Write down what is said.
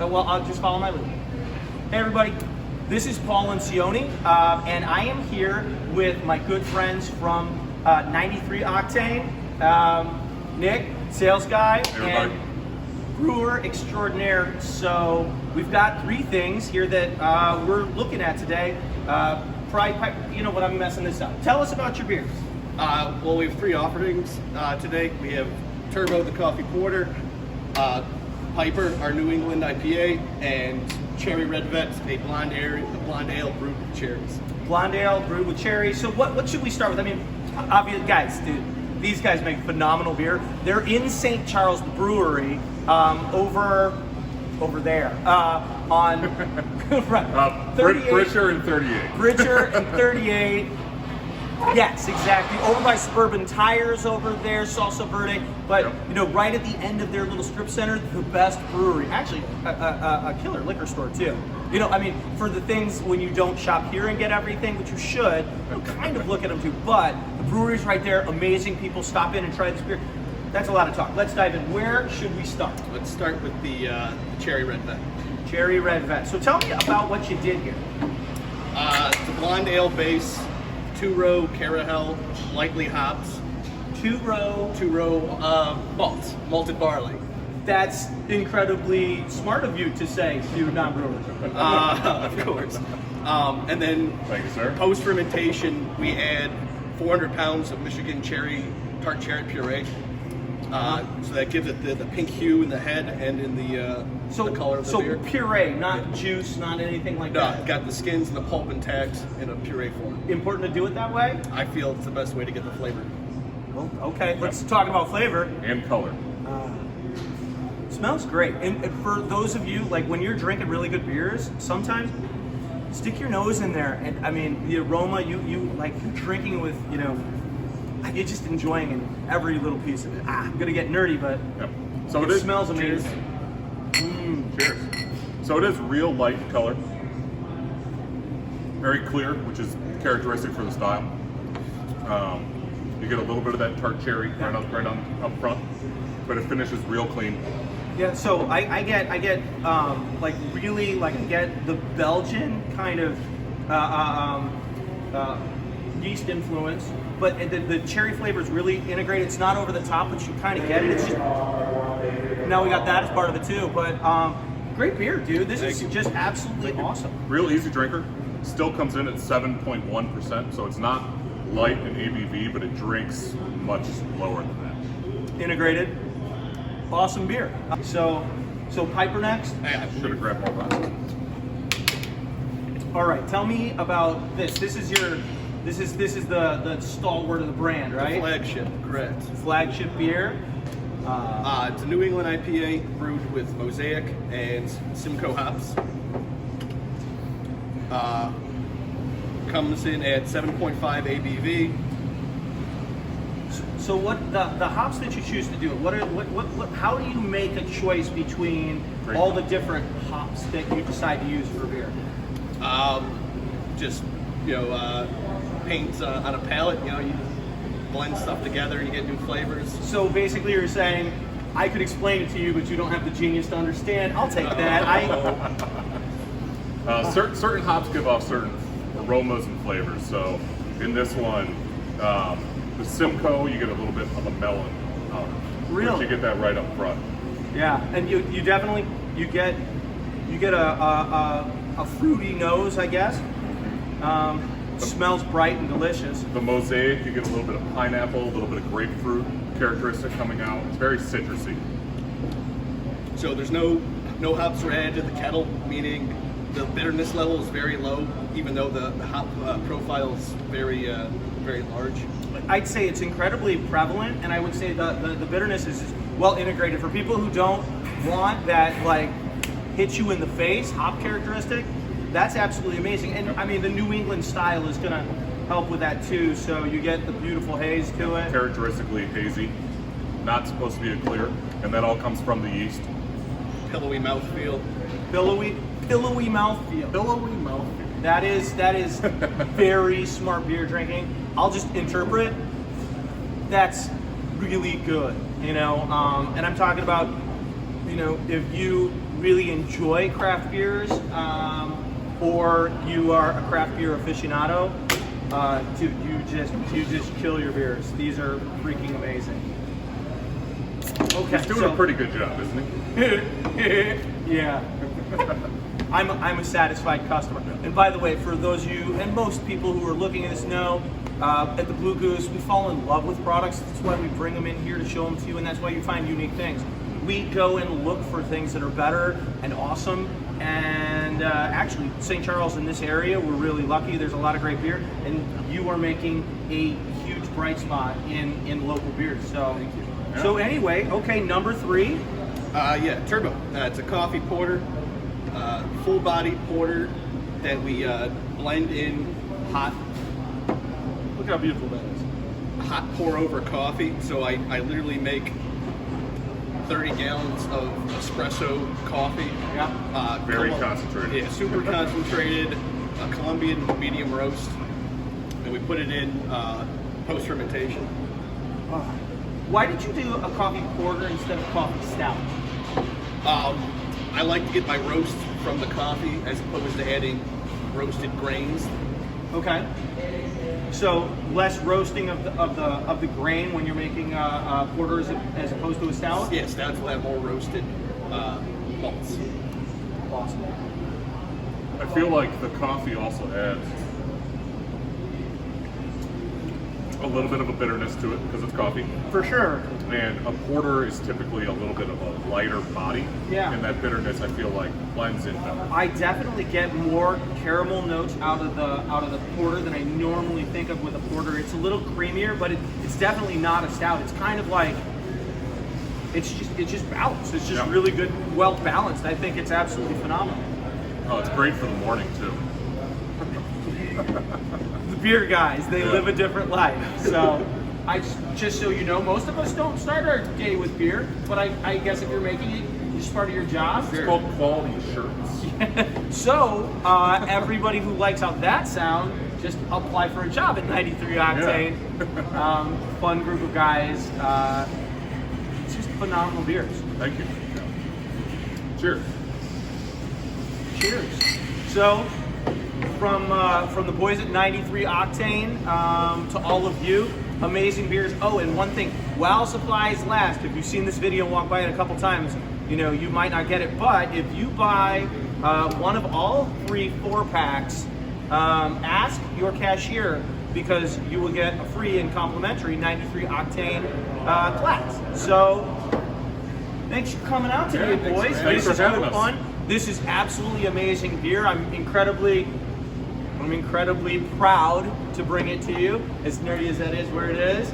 Well, I'll just follow my lead. Hey everybody, this is Paul Lencioni, and I am here with my good friends from 93 Octane, Nick, sales guy, and brewer extraordinaire. So we've got three things here that we're looking at today. Piper, you know what, I'm messing this up. Tell us about your beers. Well, we have three offerings today. We have Turbo, the coffee porter, Piper, our New England IPA, and Cherry Red Vette, a blonde ale brewed with cherries. Blonde ale brewed with cherries. So what should we start with? I mean, obvious guys, dude. These guys make phenomenal beer. They're in St. Charles Brewery, over there, on right, 38. Bridger and 38. Bridger and 38. Yes, exactly. Over by Suburban Tires over there, Salsa Verde. But Yep. you know, right at the end of their little strip center, the best brewery. Actually, a killer liquor store too. You know, I mean, for the things when you don't shop here and get everything, which you should, you kind of look at them too. But the brewery's right there. Amazing people. Stop in and try this beer. That's a lot of talk. Let's dive in. Where should we start? Let's start with the Cherry Red Vette. Cherry Red Vette. So tell me about what you did here. It's a blonde ale base, two-row Carahel, lightly hops, Two-row. malts, malted barley. That's incredibly smart of you to say to non-brewers. Of course. And then Thank you, sir. post-fermentation, we add 400 pounds of Michigan Tart Cherry puree. So that gives it the pink hue in the head and in the color of the beer. So puree, not juice, not anything like No, that. got the skins and the pulp intact in a puree form. Important to do it that way? I feel it's the best way to get the flavor. Well, okay, let's talk about flavor. And color. Smells great. And for those of you, like when you're drinking really good beers, sometimes stick your nose in there. And I mean, the aroma, you like you're drinking with, you know, you're just enjoying every little piece of it. I'm gonna get nerdy, but Yep. So it it is. smells Cheers. amazing. Cheers. So it is real light color. Very clear, which is characteristic for the style. You get a little bit of that tart cherry right on up front, but it finishes real clean. Yeah, so I get like really like I get the Belgian kind of yeast influence, but the cherry flavor is really integrated. It's not over the top, but you kind of get it. It's just now we got that as part of it too. But great beer, dude. This is just absolutely awesome. Real easy drinker. Still comes in at 7.1%, so it's not light in ABV, but it drinks much lower than that. Integrated, awesome beer. So Piper next. I Should have grabbed more glasses. All right, tell me about this. This is the stalwart of the brand, right? Flagship, correct. Flagship beer. It's a New England IPA brewed with Mosaic and Simcoe hops. Comes in at 7.5 ABV. So what the hops that you choose to do? How do you make a choice between Great. all the different hops that you decide to use for beer? Just paint on a palette. You know, you blend stuff together and you get new flavors. So basically, you're saying I could explain it to you, but you don't have the genius to understand. I'll take that. Certain hops give off certain aromas and flavors. So in this one, the Simcoe, you get a little bit of a melon. Really? You get that right up front. Yeah, and you definitely get a fruity nose, I guess. Smells bright and delicious. The Mosaic, you get a little bit of pineapple, a little bit of grapefruit characteristic coming out. It's very citrusy. So there's no hops are added to the kettle, meaning the bitterness level is very low, even though the hop profile is very large. I'd say it's incredibly prevalent, and I would say the bitterness is well integrated. For people who don't want that like hit you in the face hop characteristic, that's absolutely amazing. And I mean, the New England style is gonna help with that too. So you get the beautiful haze to it. Characteristically hazy, not supposed to be a clear, and that all comes from the yeast. Pillowy mouthfeel. Billowy mouthfeel. Billowy mouthfeel. That is very smart beer drinking. I'll just interpret. That's really good, you know. And I'm talking about, you know, if you really enjoy craft beers, or you are a craft beer aficionado, dude, you just kill your beers. These are freaking amazing. Okay, He's doing a pretty good job, isn't he? yeah. I'm a satisfied customer. And by the way, for those of you and most people who are looking at this know, at the Blue Goose, we fall in love with products. That's why we bring them in here to show them to you, and that's why you find unique things. We go and look for things that are better and awesome. And actually, St. Charles in this area, we're really lucky. There's a lot of great beer, and you are making a huge bright spot in local beers. So, Yeah. so anyway, okay, number 3. Yeah, Turbo. It's a coffee porter, full body porter that we blend in hot. Look how beautiful that is. Hot pour over coffee. So I literally make 30 gallons of espresso coffee. Yeah. Very concentrated. Yeah, super concentrated, Colombian medium roast, and we put it in post fermentation. Why did you do a coffee porter instead of coffee stout? I like to get my roast from the coffee as opposed to adding roasted grains. Okay. So less roasting of the grain when you're making porters as opposed to a stout. Yeah, stouts will have more roasted malts. Awesome. I feel like the coffee also adds a little bit of a bitterness to it because it's coffee. For sure. And a porter is typically a little bit of a lighter body. Yeah. And that bitterness, I feel like, blends in better. I definitely get more caramel notes out of the porter than I normally think of with a porter. It's a little creamier, but it's definitely not a stout. It's kind of like it's just balanced. It's just Yeah. really good, well balanced. I think it's absolutely phenomenal. Oh, it's great for the morning too. The beer guys, they Yeah. live a different life. So, just so you know, most of us don't start our day with beer, but I guess if you're making it, it's part of your job. It's called quality assurance. So, everybody who likes how that sound, just apply for a job at 93 Octane. Fun group of guys. It's just phenomenal beers. Thank you. Cheers. Cheers. So, from the boys at 93 Octane to all of you, amazing beers. Oh, and one thing, while supplies last, if you've seen this video and walked by it a couple times, you know, you might not get it, but if you buy one of all 3 4-packs, ask your cashier because you will get a free and complimentary 93 Octane glass. So, thanks for coming out today, Yeah, boys. thanks This for is having real us. fun. This is absolutely amazing beer. I'm incredibly proud to bring it to you. As nerdy as that is, where it is.